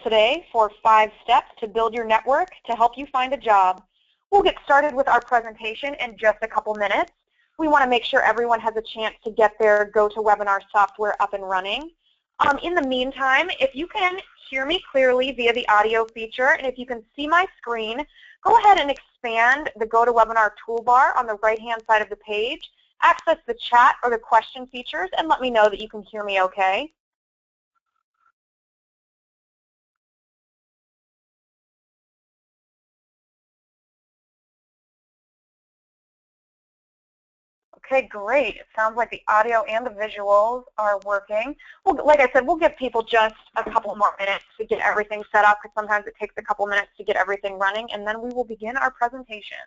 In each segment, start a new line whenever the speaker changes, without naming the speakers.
today for 5 steps to build your network to help you find a job. We'll get started with our presentation in just a couple minutes. We want to make sure everyone has a chance to get their GoToWebinar software up and running. In the meantime, if you can hear me clearly via the audio feature, and if you can see my screen, go ahead and expand the GoToWebinar toolbar on the right-hand side of the page, access the chat or the question features, and let me know that you can hear me okay. Okay, great. It sounds like the audio and the visuals are working. Well, like I said, we'll give people just a couple more minutes to get everything set up, because sometimes it takes a couple minutes to get everything running, and then we will begin our presentation.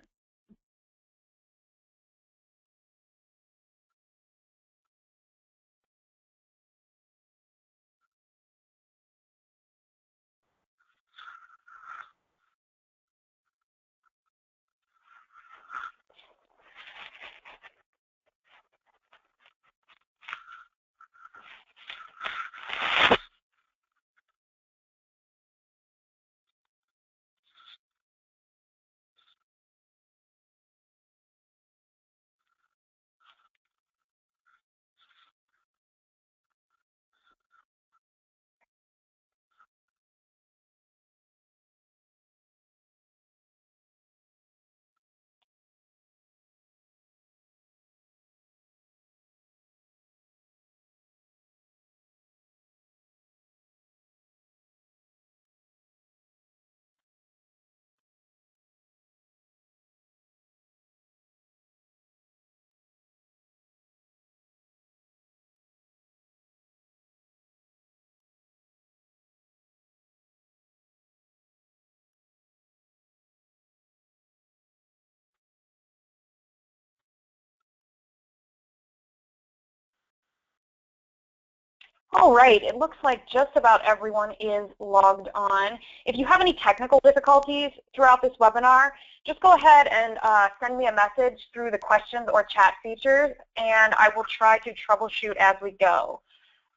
All right, it looks like just about everyone is logged on. If you have any technical difficulties throughout this webinar, just go ahead and send me a message through the questions or chat features, and I will try to troubleshoot as we go.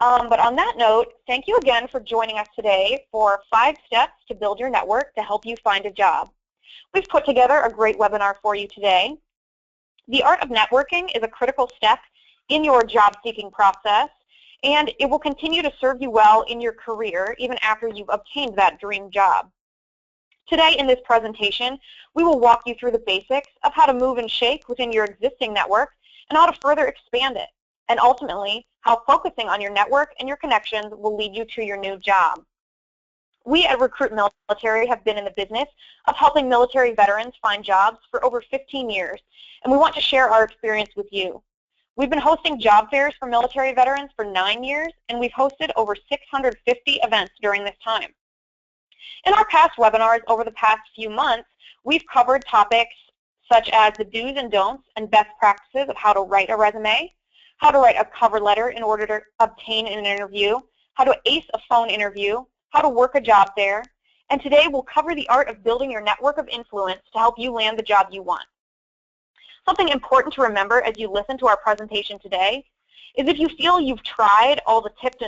But on that note, thank you again for joining us today for 5 steps to build your network to help you find a job. We've put together a great webinar for you today. The art of networking is a critical step in your job-seeking process, and it will continue to serve you well in your career even after you've obtained that dream job. Today in this presentation, we will walk you through the basics of how to move and shake within your existing network and how to further expand it, and ultimately how focusing on your network and your connections will lead you to your new job. We at Recruit Military have been in the business of helping military veterans find jobs for over 15 years, and we want to share our experience with you. We've been hosting job fairs for military veterans for 9 years, and we've hosted over 650 events during this time. In our past webinars over the past few months, we've covered topics such as the do's and don'ts and best practices of how to write a resume, how to write a cover letter in order to obtain an interview, how to ace a phone interview, how to work a job fair, and today we'll cover the art of building your network of influence to help you land the job you want. Something important to remember as you listen to our presentation today is if you feel you've tried all the tips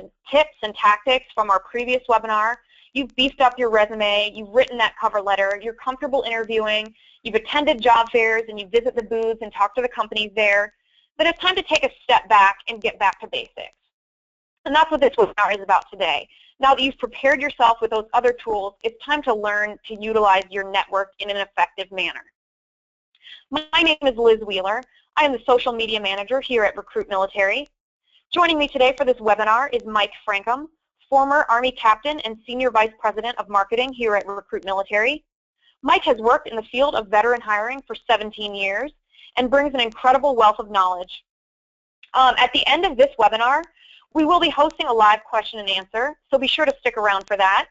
and tactics from our previous webinar, you've beefed up your resume, you've written that cover letter, you're comfortable interviewing, you've attended job fairs and you visit the booths and talk to the companies there, then it's time to take a step back and get back to basics. And that's what this webinar is about today. Now that you've prepared yourself with those other tools, it's time to learn to utilize your network in an effective manner. My name is Liz Wheeler. I am the social media manager here at Recruit Military. Joining me today for this webinar is Mike Frankum, former Army captain and senior vice president of marketing here at Recruit Military. Mike has worked in the field of veteran hiring for 17 years and brings an incredible wealth of knowledge. At the end of this webinar, we will be hosting a live question and answer, so be sure to stick around for that.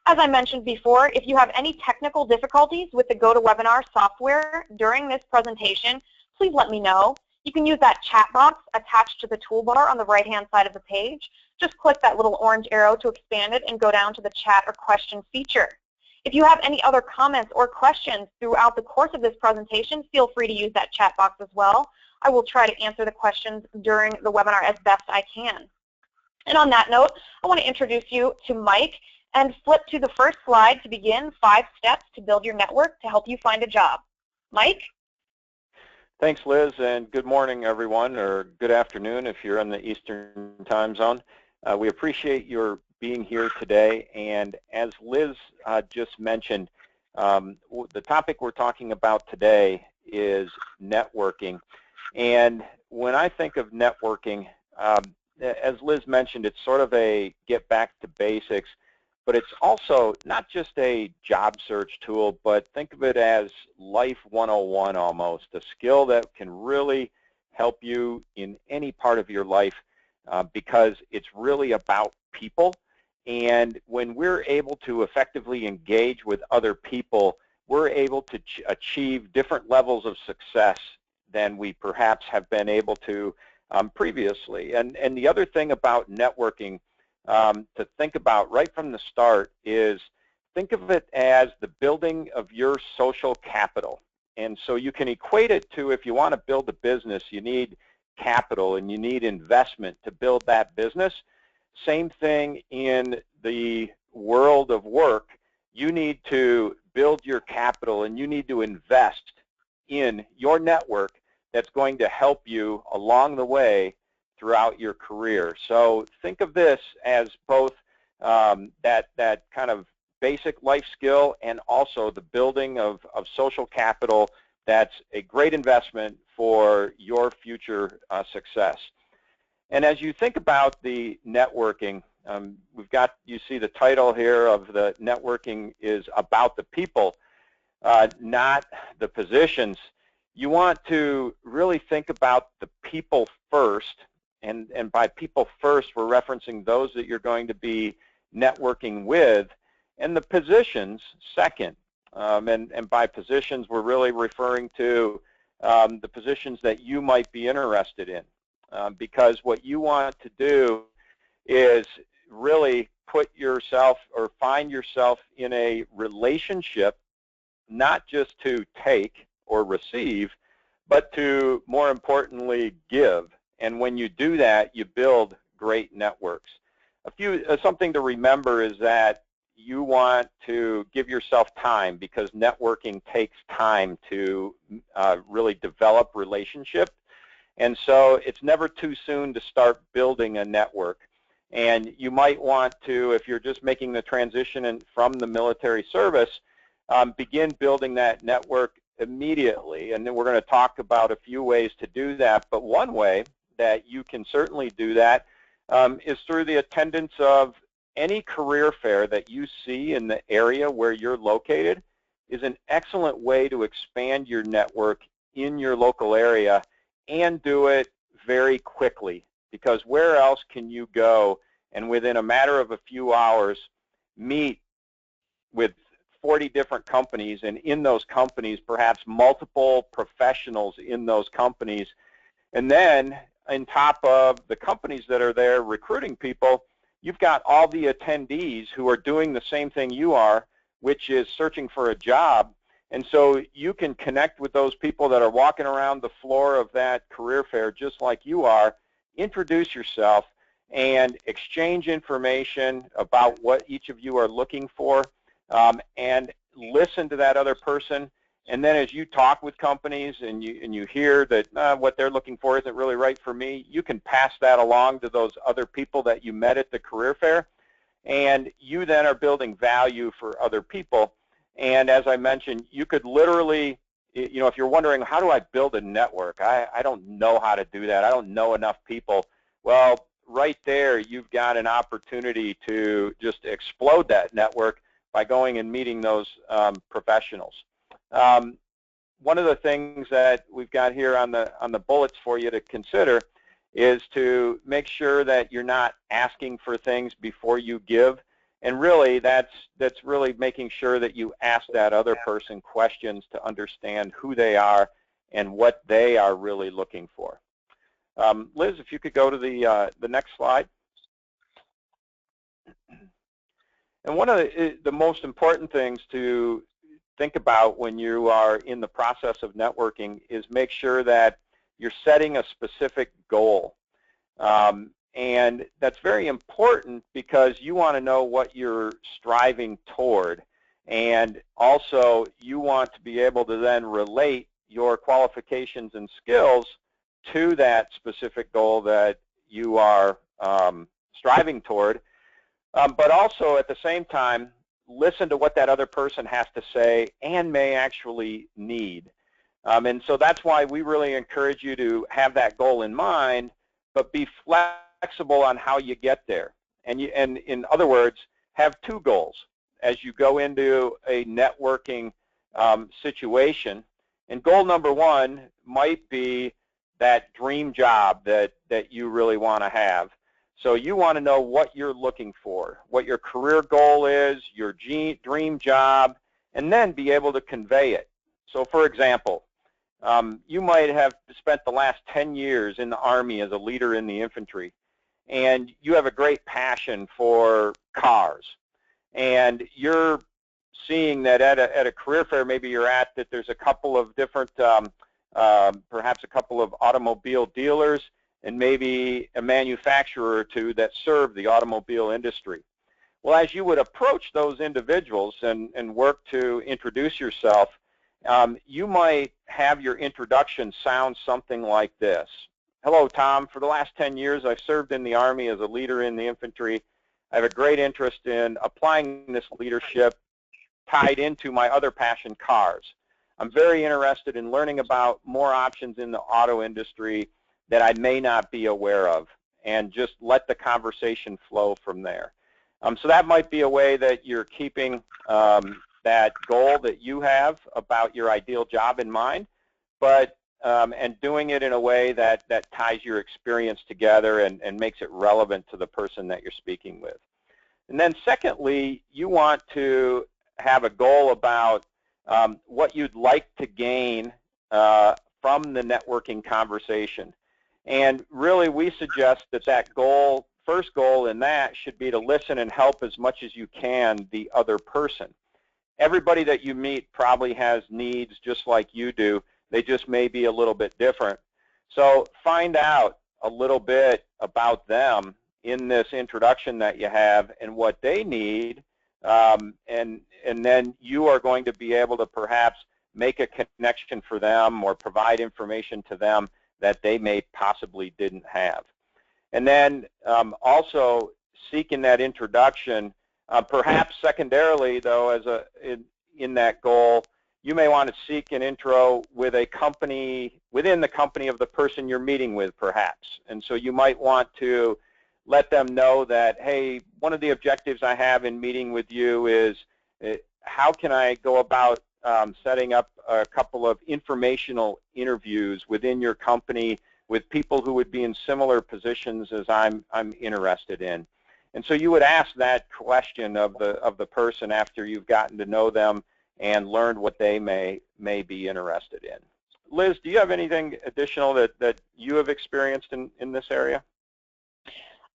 As I mentioned before, if you have any technical difficulties with the GoToWebinar software during this presentation, please let me know. You can use that chat box attached to the toolbar on the right-hand side of the page. Just click that little orange arrow to expand it and go down to the chat or question feature. If you have any other comments or questions throughout the course of this presentation, feel free to use that chat box as well. I will try to answer the questions during the webinar as best I can. And on that note, I want to introduce you to Mike and flip to the first slide to begin 5 steps to build your network to help you find a job. Mike?
Thanks, Liz, and good morning, everyone, or good afternoon if you're in the Eastern time zone. We appreciate your being here today, and as Liz just mentioned, the topic we're talking about today is networking. And when I think of networking, as Liz mentioned, it's sort of a get back to basics, but it's also not just a job search tool, but think of it as life 101 almost, a skill that can really help you in any part of your life because it's really about people. And when we're able to effectively engage with other people, we're able to achieve different levels of success than we perhaps have been able to previously. And the other thing about networking to think about right from the start is think of it as the building of your social capital. And so you can equate it to, if you want to build a business, you need capital and you need investment to build that business. Same thing in the world of work. You need to build your capital and you need to invest in your network that's going to help you along the way throughout your career. So think of this as both that kind of basic life skill and also the building of social capital that's a great investment for your future success. And as you think about the networking, you see the title here of the networking is about the people, not the positions. You want to really think about the people first, and by people first, we're referencing those that you're going to be networking with, and the positions second. And by positions, we're really referring to the positions that you might be interested in, because what you want to do is really put yourself or find yourself in a relationship, not just to take or receive, but to, more importantly, give. And when you do that, you build great networks. Something to remember is that you want to give yourself time, because networking takes time to really develop relationships. And so it's never too soon to start building a network. And you might want to, if you're just making the transition from the military service, begin building that network immediately. And then we're going to talk about a few ways to do that. But one way that you can certainly do that is through the attendance of any career fair that you see in the area where you're located. Is an excellent way to expand your network in your local area and do it very quickly, because where else can you go and within a matter of a few hours meet with 40 different companies, and in those companies perhaps multiple professionals in those companies, and then on top of the companies that are there recruiting people, you've got all the attendees who are doing the same thing you are, which is searching for a job. And so you can connect with those people that are walking around the floor of that career fair just like you are, introduce yourself, and exchange information about what each of you are looking for, and listen to that other person. And then as you talk with companies and you hear that what they're looking for isn't really right for me, you can pass that along to those other people that you met at the career fair, and you then are building value for other people. And as I mentioned, you could literally, if you're wondering, how do I build a network? I don't know how to do that. I don't know enough people. Well, right there, you've got an opportunity to just explode that network by going and meeting those professionals. One of the things that we've got here on the bullets for you to consider is to make sure that you're not asking for things before you give. And really, that's really making sure that you ask that other person questions to understand who they are and what they are really looking for. Liz, if you could go to the next slide. And one of the most important things to think about when you are in the process of networking is make sure that you're setting a specific goal. And that's very important because you want to know what you're striving toward. And also, you want to be able to then relate your qualifications and skills to that specific goal that you are striving toward. But also, at the same time, listen to what that other person has to say and may actually need. And so that's why we really encourage you to have that goal in mind, but be flexible on how you get there. And in other words, have two goals as you go into a networking situation. And goal number one might be that dream job that you really want to have. So you want to know what you're looking for, what your career goal is, your dream job, and then be able to convey it. So for example, you might have spent the last 10 years in the Army as a leader in the infantry, and you have a great passion for cars. And you're seeing that at a career fair maybe you're at, that there's a couple of different, perhaps a couple of automobile dealers and maybe a manufacturer or two that serve the automobile industry. Well, as you would approach those individuals and work to introduce yourself, you might have your introduction sound something like this. Hello, Tom. For the last 10 years, I've served in the Army as a leader in the infantry. I have a great interest in applying this leadership tied into my other passion, cars. I'm very interested in learning about more options in the auto industry that I may not be aware of, and just let the conversation flow from there. So that might be a way that you're keeping that goal that you have about your ideal job in mind, but and doing it in a way that ties your experience together and makes it relevant to the person that you're speaking with. And then secondly, you want to have a goal about what you'd like to gain from the networking conversation. And really, we suggest that goal, first goal in that, should be to listen and help as much as you can the other person. Everybody that you meet probably has needs just like you do. They just may be a little bit different. So find out a little bit about them in this introduction that you have and what they need, and then you are going to be able to perhaps make a connection for them or provide information to them that they may possibly didn't have. And then also seeking that introduction, perhaps secondarily though, in that goal, you may want to seek an intro with a company, within the company of the person you're meeting with perhaps. And so you might want to let them know that, hey, one of the objectives I have in meeting with you is how can I go about setting up a couple of informational interviews within your company with people who would be in similar positions as I'm interested in. And so you would ask that question of the person after you've gotten to know them and learned what they may be interested in. Liz, do you have anything additional that you have experienced in this area?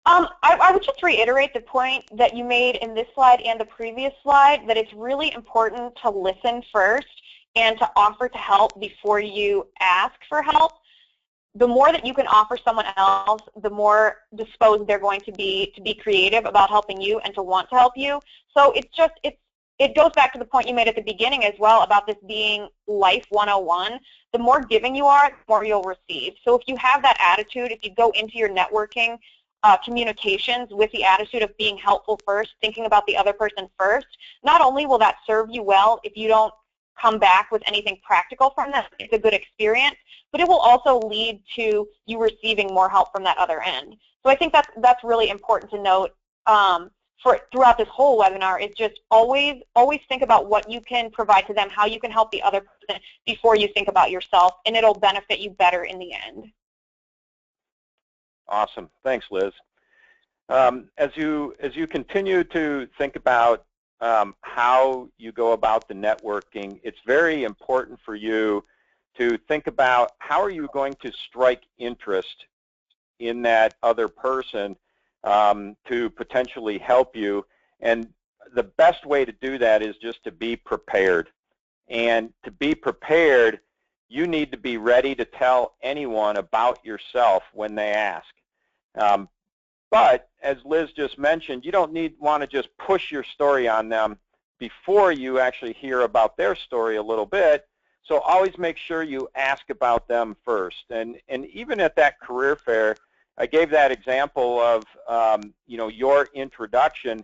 I would just reiterate the point that you made in this slide and the previous slide, that it's really important to listen first and to offer to help before you ask for help. The more that you can offer someone else, the more disposed they're going to be creative about helping you and to want to help you. So it goes back to the point you made at the beginning as well about this being life 101. The more giving you are, the more you'll receive. So if you have that attitude, if you go into your networking communications with the attitude of being helpful first, thinking about the other person first, not only will that serve you well if you don't come back with anything practical from that, it's a good experience, but it will also lead to you receiving more help from that other end. So I think that's really important to note throughout this whole webinar, is just always think about what you can provide to them, how you can help the other person before you think about yourself, and it'll benefit you better in the end.
Awesome. Thanks, Liz. As you continue to think about how you go about the networking, it's very important for you to think about how are you going to strike interest in that other person to potentially help you. And the best way to do that is just to be prepared. And to be prepared, you need to be ready to tell anyone about yourself when they ask. But as Liz just mentioned, you don't want to just push your story on them before you actually hear about their story a little bit. So always make sure you ask about them first. And even at that career fair, I gave that example of your introduction.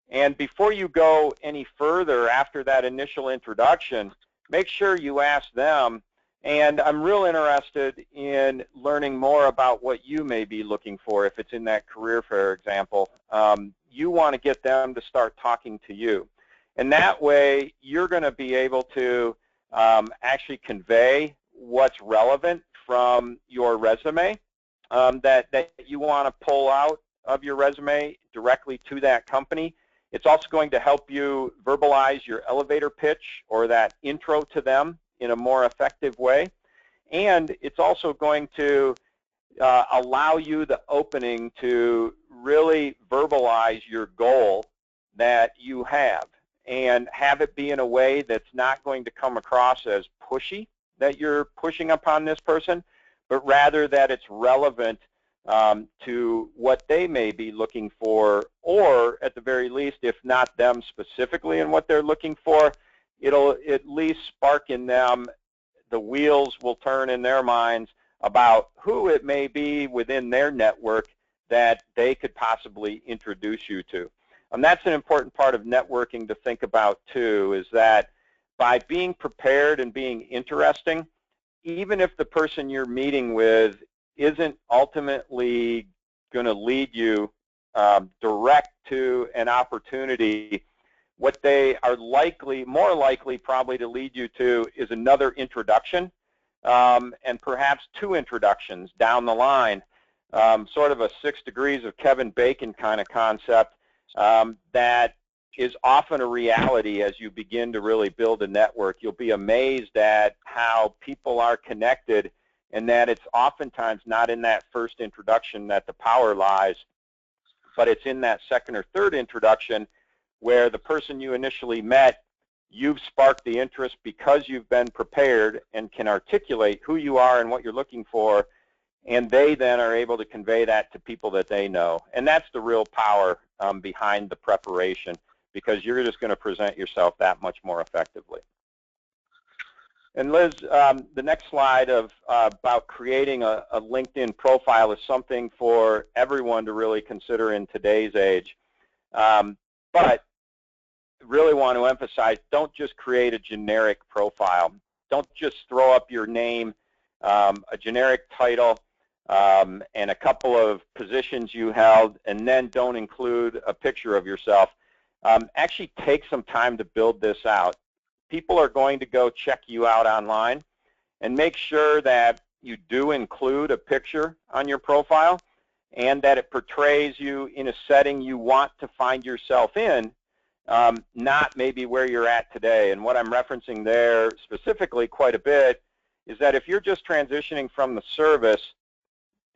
And before you go any further after that initial introduction, make sure you ask them, and I'm real interested in learning more about what you may be looking for if it's in that career fair example. You want to get them to start talking to you. And that way, you're going to be able to actually convey what's relevant from your resume that you want to pull out of your resume directly to that company. It's also going to help you verbalize your elevator pitch or that intro to them in a more effective way. And it's also going to allow you the opening to really verbalize your goal that you have and have it be in a way that's not going to come across as pushy, that you're pushing upon this person, but rather that it's relevant to what they may be looking for, or at the very least, if not them specifically and what they're looking for, it'll at least spark in them, the wheels will turn in their minds about who it may be within their network that they could possibly introduce you to. And that's an important part of networking to think about too, is that by being prepared and being interesting, even if the person you're meeting with isn't ultimately going to lead you direct to an opportunity, what they are more likely probably to lead you to is another introduction and perhaps two introductions down the line, sort of a 6 degrees of Kevin Bacon kind of concept that is often a reality as you begin to really build a network. You'll be amazed at how people are connected, and that it's oftentimes not in that first introduction that the power lies, but it's in that second or third introduction where the person you initially met, you've sparked the interest because you've been prepared and can articulate who you are and what you're looking for, and they then are able to convey that to people that they know. And that's the real power behind the preparation, because you're just going to present yourself that much more effectively. And Liz, the next slide about creating a LinkedIn profile is something for everyone to really consider in today's age. But really want to emphasize, don't just create a generic profile. Don't just throw up your name, a generic title, and a couple of positions you held, and then don't include a picture of yourself. Actually take some time to build this out. People are going to go check you out online, and make sure that you do include a picture on your profile and that it portrays you in a setting you want to find yourself in, not maybe where you're at today. And what I'm referencing there specifically quite a bit is that if you're just transitioning from the service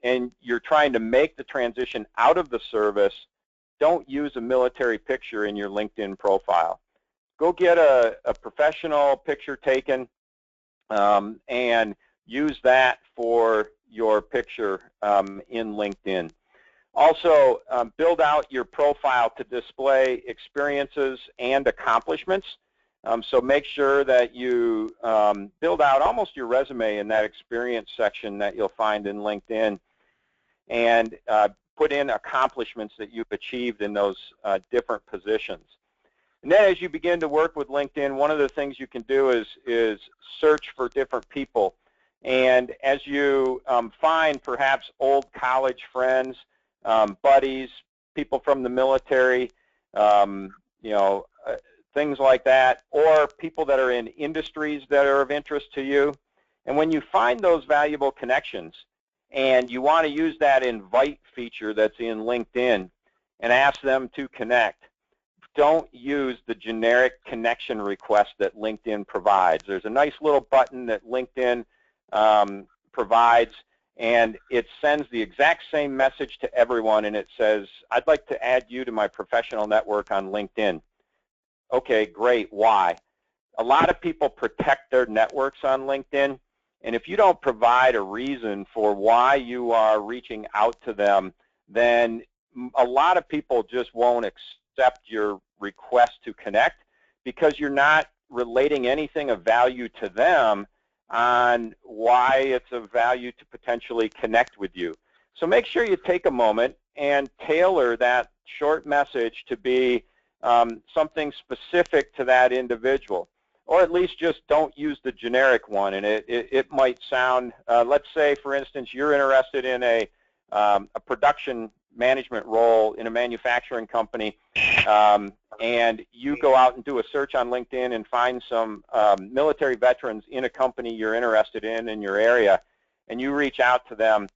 and you're trying to make the transition out of the service, don't use a military picture in your LinkedIn profile. Go get a professional picture taken and use that for your picture in LinkedIn. Also, build out your profile to display experiences and accomplishments. So make sure that you build out almost your resume in that experience section that you'll find in LinkedIn, and put in accomplishments that you've achieved in those different positions. And then as you begin to work with LinkedIn, one of the things you can do is search for different people. And as you find perhaps old college friends, buddies, people from the military, things like that, or people that are in industries that are of interest to you, and when you find those valuable connections and you want to use that invite feature that's in LinkedIn and ask them to connect, don't use the generic connection request that LinkedIn provides. There's a nice little button that LinkedIn provides, and it sends the exact same message to everyone, and it says, I'd like to add you to my professional network on LinkedIn. Okay, great. Why? A lot of people protect their networks on LinkedIn, and if you don't provide a reason for why you are reaching out to them, then a lot of people just won't accept your request to connect because you're not relating anything of value to them on why it's of value to potentially connect with you. So make sure you take a moment and tailor that short message to be something specific to that individual. Or at least just don't use the generic one. And it might sound, let's say, for instance, you're interested in a production management role in a manufacturing company, and you go out and do a search on LinkedIn and find some military veterans in a company you're interested in your area, and you reach out to them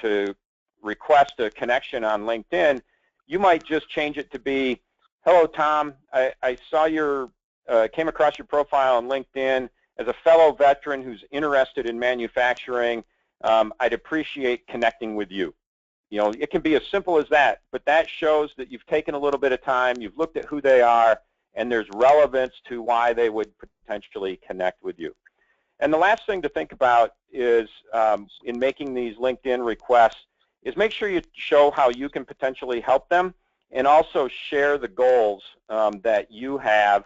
to request a connection on LinkedIn. You might just change it to be, hello, Tom, I saw your came across your profile on LinkedIn. As a fellow veteran who's interested in manufacturing, I'd appreciate connecting with you. You know, it can be as simple as that, but that shows that you've taken a little bit of time, you've looked at who they are, and there's relevance to why they would potentially connect with you. And the last thing to think about is, in making these LinkedIn requests, is make sure you show how you can potentially help them, and also share the goals that you have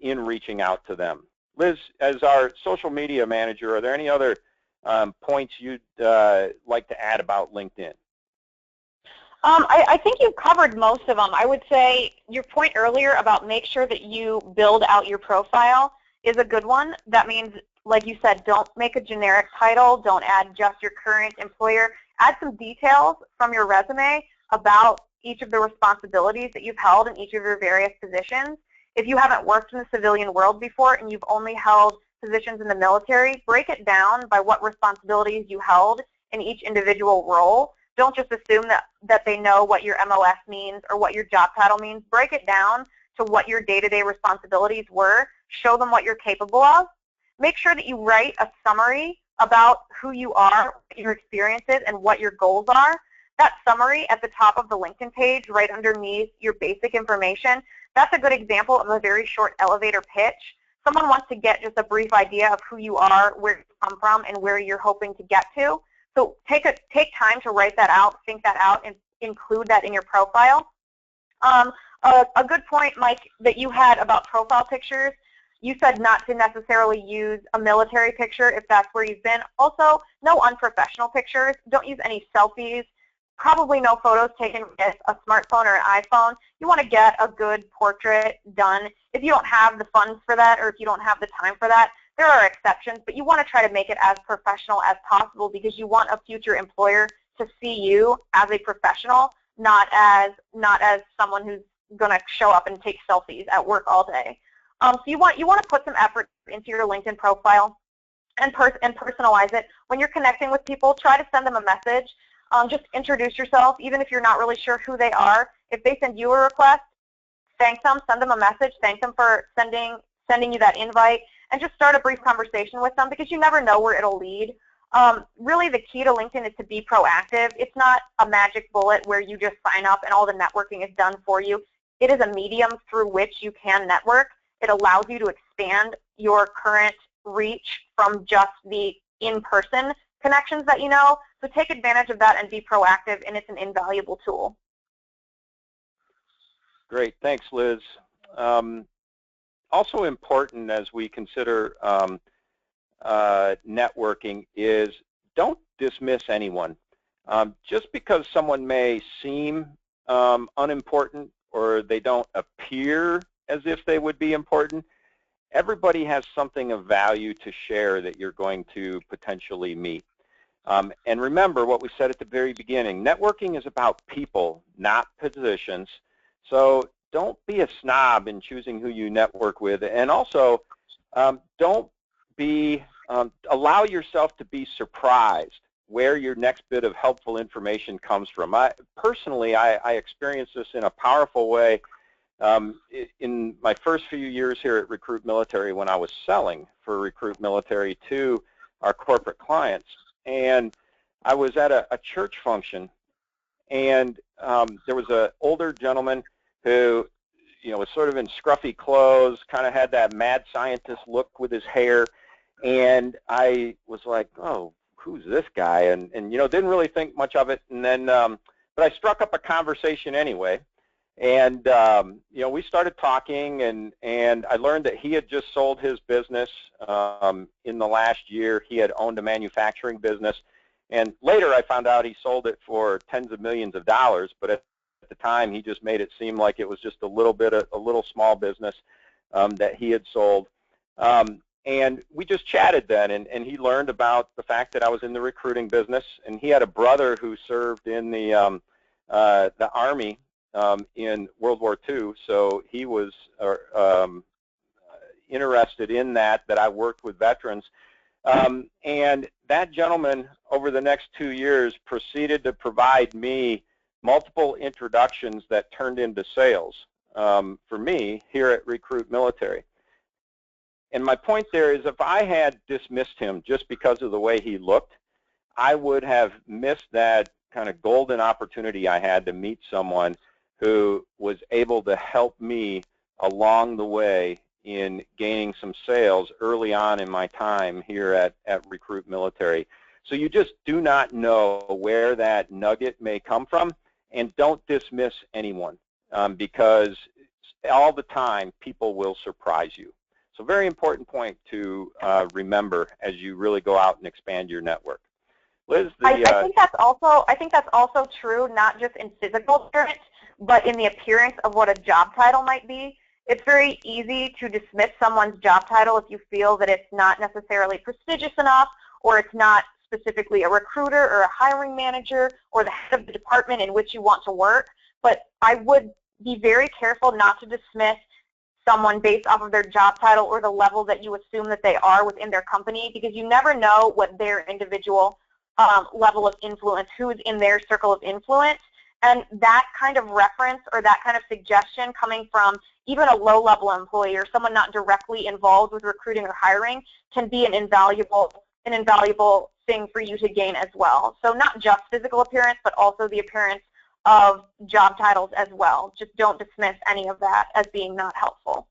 in reaching out to them. Liz, as our social media manager, are there any other points you'd like to add about LinkedIn?
I think you've covered most of them. I would say your point earlier about make sure that you build out your profile is a good one. That means, like you said, don't make a generic title, don't add just your current employer. Add some details from your resume about each of the responsibilities that you've held in each of your various positions. If you haven't worked in the civilian world before and you've only held positions in the military, break it down by what responsibilities you held in each individual role. Don't just assume that they know what your MOS means or what your job title means. Break it down to what your day-to-day responsibilities were. Show them what you're capable of. Make sure that you write a summary about who you are, what your experiences, and what your goals are. That summary at the top of the LinkedIn page, right underneath your basic information, that's a good example of a very short elevator pitch. Someone wants to get just a brief idea of who you are, where you come from, and where you're hoping to get to. So take time to write that out, think that out, and include that in your profile. A good point, Mike, that you had about profile pictures. You said not to necessarily use a military picture if that's where you've been. Also, no unprofessional pictures. Don't use any selfies. Probably no photos taken with a smartphone or an iPhone. You want to get a good portrait done. If you don't have the funds for that, or if you don't have the time for that, there are exceptions, but you want to try to make it as professional as possible because you want a future employer to see you as a professional, not as someone who's going to show up and take selfies at work all day. So you want to put some effort into your LinkedIn profile and personalize it. When you're connecting with people, try to send them a message. Just introduce yourself, even if you're not really sure who they are. If they send you a request, thank them, send them a message, thank them for sending you that invite, and just start a brief conversation with them because you never know where it'll lead. Really the key to LinkedIn is to be proactive. It's not a magic bullet where you just sign up and all the networking is done for you. It is a medium through which you can network. It allows you to expand your current reach from just the in-person connections that you know. So take advantage of that and be proactive, and it's an invaluable tool.
Great, thanks, Liz. Also important as we consider networking is don't dismiss anyone. Just because someone may seem unimportant or they don't appear as if they would be important, everybody has something of value to share that you're going to potentially meet. And remember what we said at the very beginning, networking is about people, not positions. So don't be a snob in choosing who you network with, and also don't be, allow yourself to be surprised where your next bit of helpful information comes from. Personally, I experienced this in a powerful way in my first few years here at Recruit Military when I was selling for Recruit Military to our corporate clients. And I was at a church function, and there was an older gentleman who, you know, was sort of in scruffy clothes, kind of had that mad scientist look with his hair, and I was like, oh, who's this guy? And you know, didn't really think much of it. And then, but but I struck up a conversation anyway. And you know, we started talking, and I learned that he had just sold his business in the last year. He had owned a manufacturing business, and later I found out he sold it for tens of millions of dollars. But at the time, he just made it seem like it was just a little small business that he had sold. And we just chatted then, and he learned about the fact that I was in the recruiting business, and he had a brother who served in the Army in World War II, so he was interested in that I worked with veterans. And that gentleman, over the next 2 years, proceeded to provide me multiple introductions that turned into sales for me here at Recruit Military. And my point there is, if I had dismissed him just because of the way he looked, I would have missed that kind of golden opportunity I had to meet someone who was able to help me along the way in gaining some sales early on in my time here at Recruit Military. So you just do not know where that nugget may come from, and don't dismiss anyone because all the time people will surprise you. So very important point to remember as you really go out and expand your network. Liz,
I think that's also true, not just in physical appearance, but in the appearance of what a job title might be. It's very easy to dismiss someone's job title if you feel that it's not necessarily prestigious enough, or it's not specifically a recruiter or a hiring manager or the head of the department in which you want to work. But I would be very careful not to dismiss someone based off of their job title or the level that you assume that they are within their company, because you never know what their individual level of influence, who's in their circle of influence. And that kind of reference or that kind of suggestion coming from even a low-level employee or someone not directly involved with recruiting or hiring can be an invaluable thing for you to gain as well. So not just physical appearance, but also the appearance of job titles as well. Just don't dismiss any of that as being not helpful.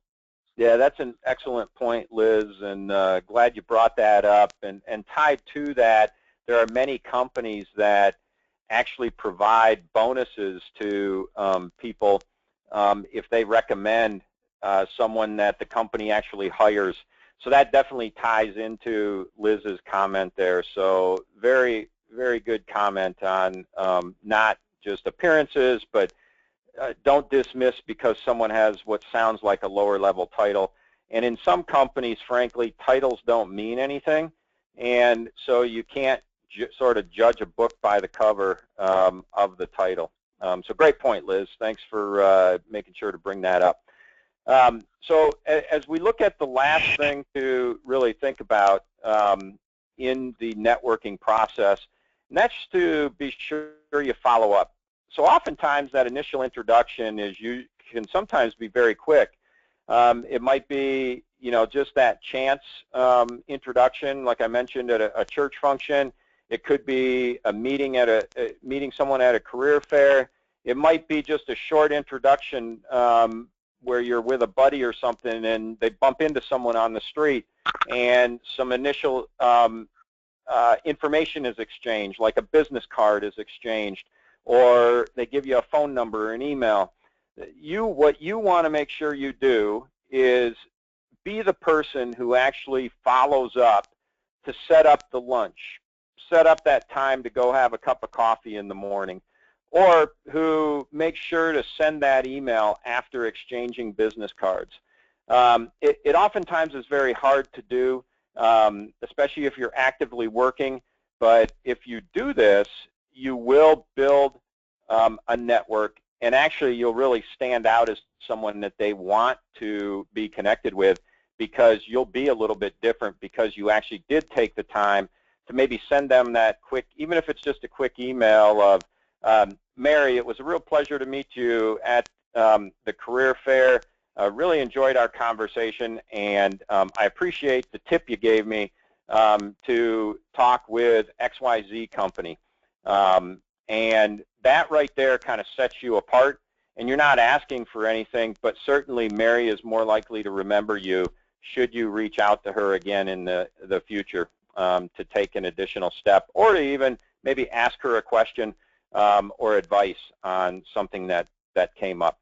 Yeah, that's an excellent point, Liz, and glad you brought that up. And tied to that, there are many companies that actually provide bonuses to people if they recommend someone that the company actually hires. So that definitely ties into Liz's comment there. So very, very good comment on not just appearances, but don't dismiss because someone has what sounds like a lower level title. And in some companies, frankly, titles don't mean anything, and so you can't sort of judge a book by the cover of the title. So great point, Liz. Thanks for making sure to bring that up. So as we look at the last thing to really think about in the networking process, and that's to be sure you follow up. So oftentimes that initial introduction can sometimes be very quick. It might be, you know, just that chance introduction, like I mentioned, at a church function. It could be a meeting meeting someone at a career fair. It might be just a short introduction where you're with a buddy or something and they bump into someone on the street and some initial information is exchanged, like a business card is exchanged, or they give you a phone number or an email. What you want to make sure you do is be the person who actually follows up to set up the lunch, set up that time to go have a cup of coffee in the morning, or who makes sure to send that email after exchanging business cards. It oftentimes is very hard to do, especially if you're actively working, but if you do this, you will build a network, and actually you'll really stand out as someone that they want to be connected with, because you'll be a little bit different because you actually did take the time to maybe send them that quick, even if it's just a quick email of, Mary, it was a real pleasure to meet you at the career fair. Really enjoyed our conversation, and I appreciate the tip you gave me to talk with XYZ company. And that right there kind of sets you apart, and you're not asking for anything, but certainly Mary is more likely to remember you should you reach out to her again in the future to take an additional step, or to even maybe ask her a question or advice on something that came up.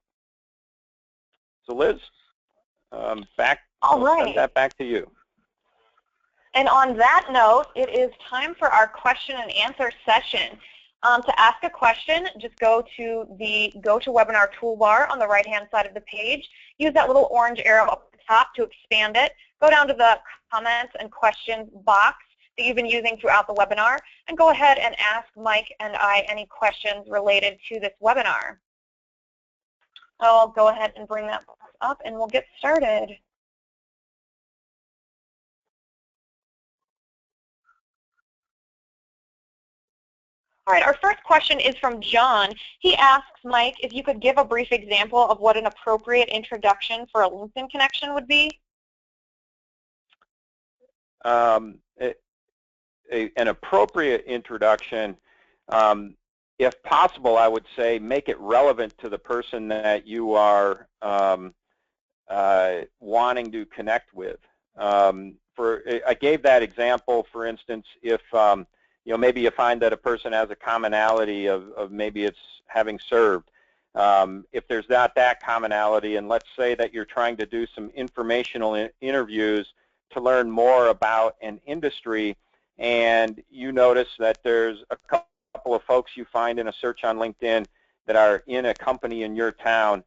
So Liz,
All right.
send that back to you.
And on that note, it is time for our question and answer session. To ask a question, just go to the GoToWebinar toolbar on the right-hand side of the page. Use that little orange arrow up at the top to expand it. Go down to the comments and questions box that you've been using throughout the webinar, and go ahead and ask Mike and I any questions related to this webinar. I'll go ahead and bring that box up, and we'll get started. All right, our first question is from John. He asks, Mike, if you could give a brief example of what an appropriate introduction for a LinkedIn connection would be.
An appropriate introduction, if possible, I would say make it relevant to the person that you are wanting to connect with. I gave that example, for instance, if maybe you find that a person has a commonality of maybe it's having served. If there's not that commonality, and let's say that you're trying to do some informational interviews to learn more about an industry, and you notice that there's a couple of folks you find in a search on LinkedIn that are in a company in your town,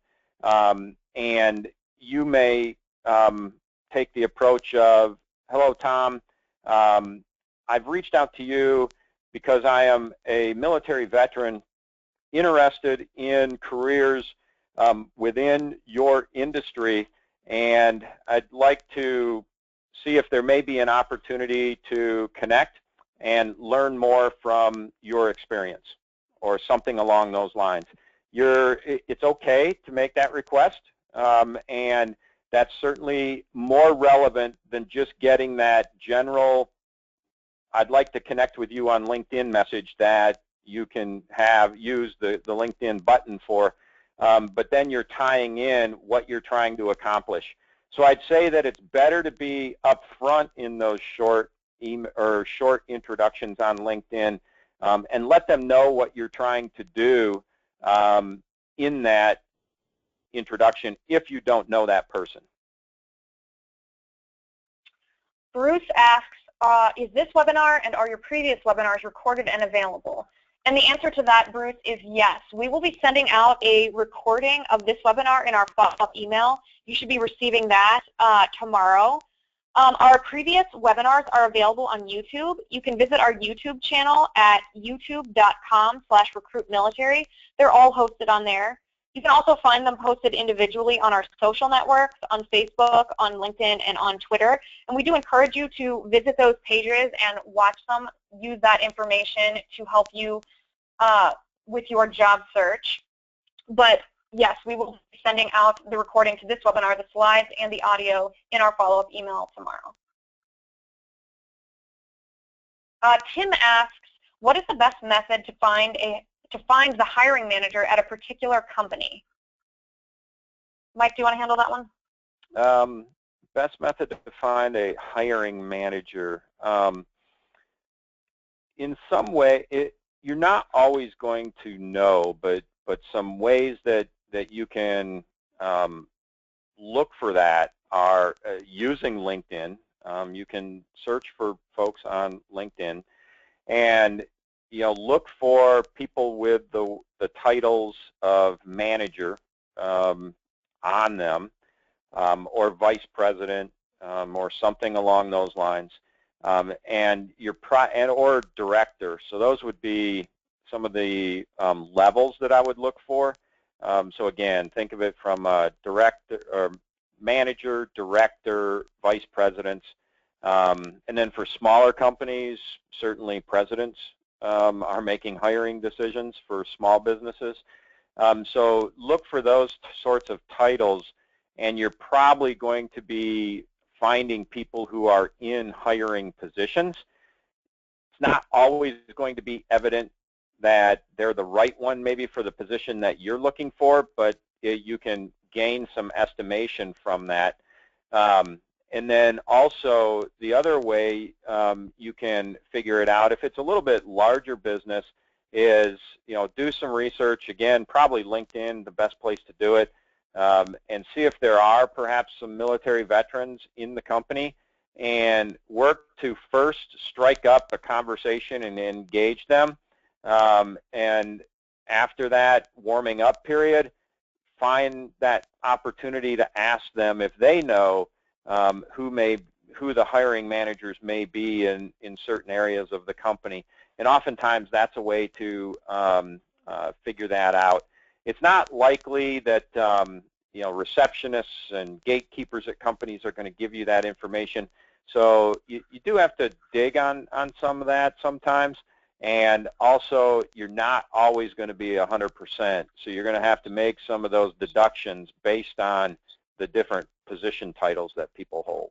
and you may take the approach of, hello, Tom, I've reached out to you because I am a military veteran interested in careers within your industry, and I'd like to see if there may be an opportunity to connect and learn more from your experience, or something along those lines. It's okay to make that request, and that's certainly more relevant than just getting that general, I'd like to connect with you on LinkedIn message that you can use the LinkedIn button for, but then you're tying in what you're trying to accomplish. So I'd say that it's better to be upfront in those short introductions on LinkedIn, and let them know what you're trying to do in that introduction if you don't know that person.
Bruce asks, is this webinar and are your previous webinars recorded and available? And the answer to that, Bruce, is yes. We will be sending out a recording of this webinar in our follow-up email. You should be receiving that tomorrow. Our previous webinars are available on YouTube. You can visit our YouTube channel at youtube.com/recruitmilitary. They're all hosted on there. You can also find them posted individually on our social networks, on Facebook, on LinkedIn, and on Twitter. And we do encourage you to visit those pages and watch them. Use that information to help you with your job search. But yes, we will be sending out the recording to this webinar, the slides, and the audio in our follow-up email tomorrow. Tim asks, what is the best method to find the hiring manager at a particular company? Mike, do you want to handle that one?
Best method to find a hiring manager. In some way, you're not always going to know, but some ways that you can look for that are using LinkedIn. You can search for folks on LinkedIn, and look for people with the titles of manager on them, or vice president, or something along those lines, and or director. So those would be some of the levels that I would look for. So again, think of it from director or manager, director, vice presidents, and then for smaller companies, certainly presidents are making hiring decisions for small businesses. So look for those sorts of titles, and you're probably going to be finding people who are in hiring positions. It's not always going to be evident that they're the right one maybe for the position that you're looking for, but you can gain some estimation from that. And then also the other way you can figure it out, if it's a little bit larger business, is, do some research. Again, probably LinkedIn, the best place to do it, and see if there are perhaps some military veterans in the company, and work to first strike up a conversation and engage them. And after that warming up period, find that opportunity to ask them if they know who the hiring managers may be in certain areas of the company. And oftentimes that's a way to figure that out. It's not likely that receptionists and gatekeepers at companies are going to give you that information. So you do have to dig on some of that sometimes. And also, you're not always going to be 100%. So you're going to have to make some of those deductions based on the different position titles that people hold.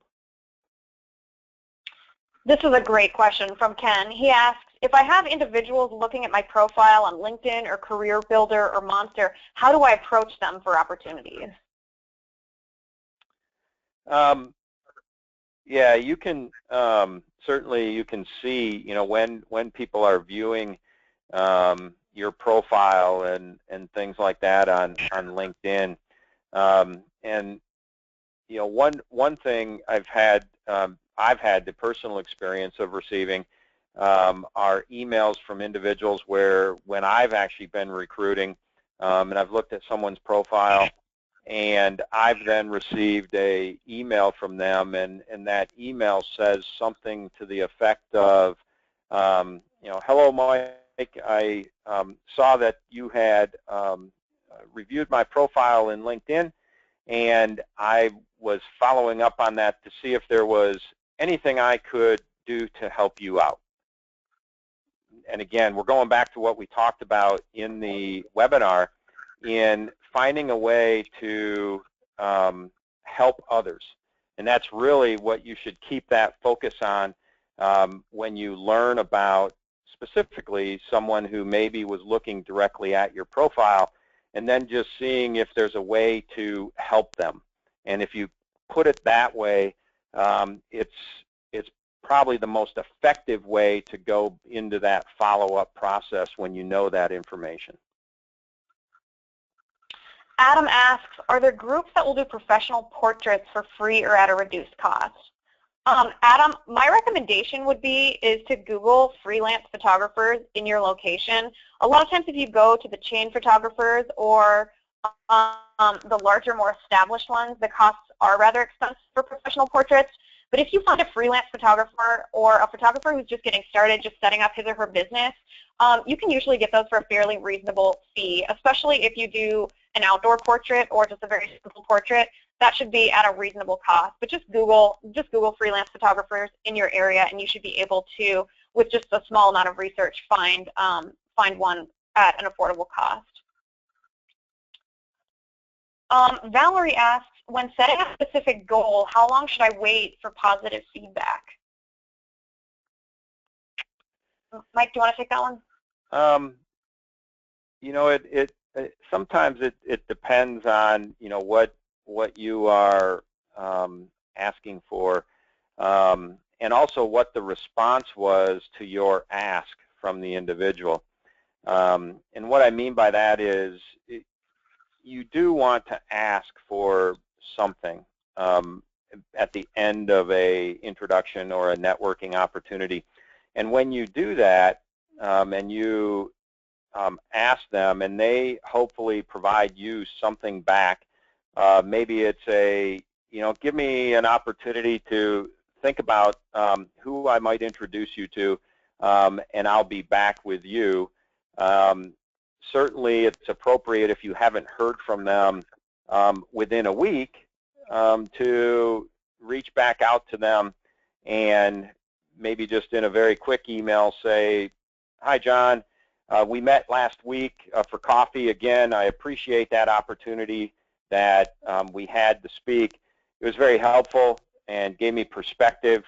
This is a great question from Ken. He asks, if I have individuals looking at my profile on LinkedIn or Career Builder or Monster, how do I approach them for opportunities?
Yeah, you can certainly you can see when people are viewing your profile and things like that on LinkedIn. And one thing I've had the personal experience of receiving are emails from individuals where when I've actually been recruiting and I've looked at someone's profile, and I've then received an email from them, and that email says something to the effect of, hello, Mike, I saw that you had reviewed my profile in LinkedIn, and I was following up on that to see if there was anything I could do to help you out. And again, we're going back to what we talked about in the webinar, in finding a way to help others. And that's really what you should keep that focus on when you learn about specifically someone who maybe was looking directly at your profile, and then just seeing if there's a way to help them. And if you put it that way, it's probably the most effective way to go into that follow-up process when you know that information.
Adam asks, are there groups that will do professional portraits for free or at a reduced cost? Adam, my recommendation would be to Google freelance photographers in your location. A lot of times if you go to the chain photographers or the larger, more established ones, the costs are rather expensive for professional portraits. But if you find a freelance photographer or a photographer who's just getting started, just setting up his or her business, you can usually get those for a fairly reasonable fee, especially if you do an outdoor portrait or just a very simple portrait. That should be at a reasonable cost. But just Google freelance photographers in your area, and you should be able to, with just a small amount of research, find one at an affordable cost. Valerie asks, when setting a specific goal, how long should I wait for positive feedback? Mike, do you want to take that one?
Sometimes it depends on what you are asking for, and also what the response was to your ask from the individual. And what I mean by that is you do want to ask for something at the end of a introduction or a networking opportunity. And when you do that and you ask them and they hopefully provide you something back, maybe it's give me an opportunity to think about who I might introduce you to, and I'll be back with you. Certainly it's appropriate if you haven't heard from them within a week to reach back out to them and maybe just in a very quick email say, hi John, we met last week for coffee. Again, I appreciate that opportunity that we had to speak. It was very helpful and gave me perspective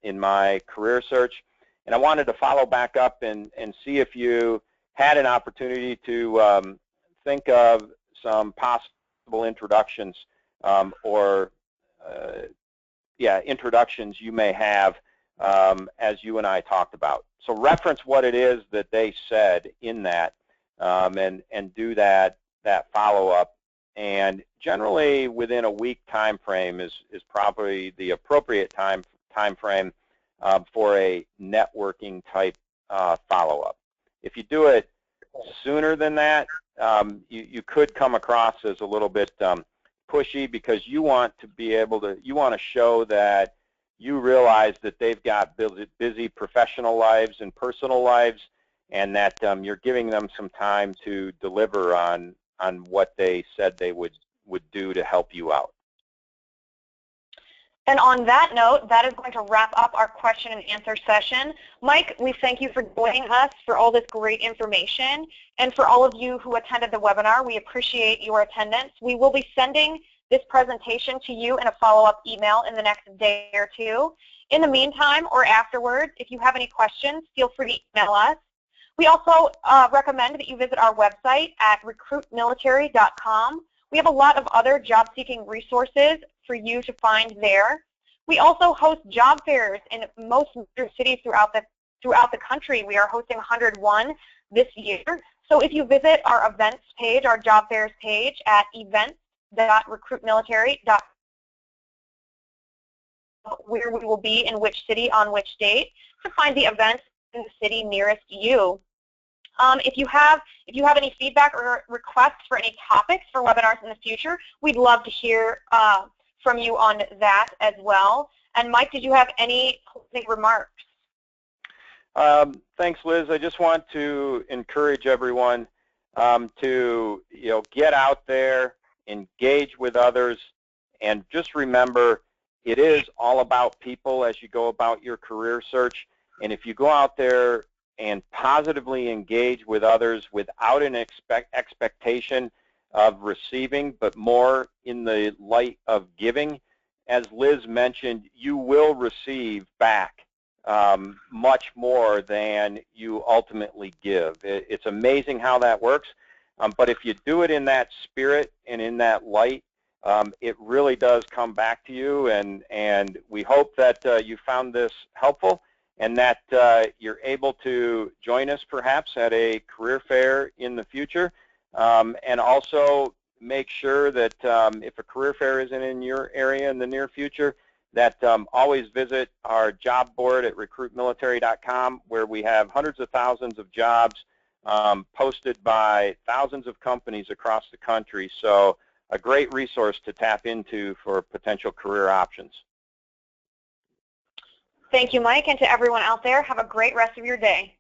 in my career search. And I wanted to follow back up and see if you had an opportunity to think of some possible introductions introductions you may have as you and I talked about. So reference what it is that they said in that, and do that follow-up. And generally within a week time frame is probably the appropriate time frame for a networking type follow-up. If you do it sooner than that, you could come across as a little bit pushy, because you want to be able to, you want to show that you realize that they've got busy professional lives and personal lives, and that you're giving them some time to deliver on what they said they would do to help you out.
And on that note, that is going to wrap up our question and answer session. Mike, we thank you for joining us, for all this great information, and for all of you who attended the webinar. We appreciate your attendance. We will be sending this presentation to you in a follow-up email in the next day or two. In the meantime or afterwards, if you have any questions, feel free to email us. We also recommend that you visit our website at recruitmilitary.com. We have a lot of other job-seeking resources for you to find there. We also host job fairs in most major cities throughout the country. We are hosting 101 this year. So if you visit our events page, our job fairs page at events.recruitmilitary.com, where we will be in which city on which date, to find the events in the city nearest you. If you have any feedback or requests for any topics for webinars in the future, we'd love to hear from you on that as well. And Mike, did you have any closing remarks?
Thanks, Liz. I just want to encourage everyone to get out there, engage with others, and just remember, it is all about people as you go about your career search. And if you go out there and positively engage with others without an expectation of receiving, but more in the light of giving, as Liz mentioned, you will receive back much more than you ultimately give. It's amazing how that works, but if you do it in that spirit and in that light, it really does come back to you, and we hope that you found this helpful, and that you're able to join us perhaps at a career fair in the future. And also make sure that if a career fair isn't in your area in the near future, that always visit our job board at recruitmilitary.com, where we have hundreds of thousands of jobs posted by thousands of companies across the country. So a great resource to tap into for potential career options.
Thank you, Mike, and to everyone out there, have a great rest of your day.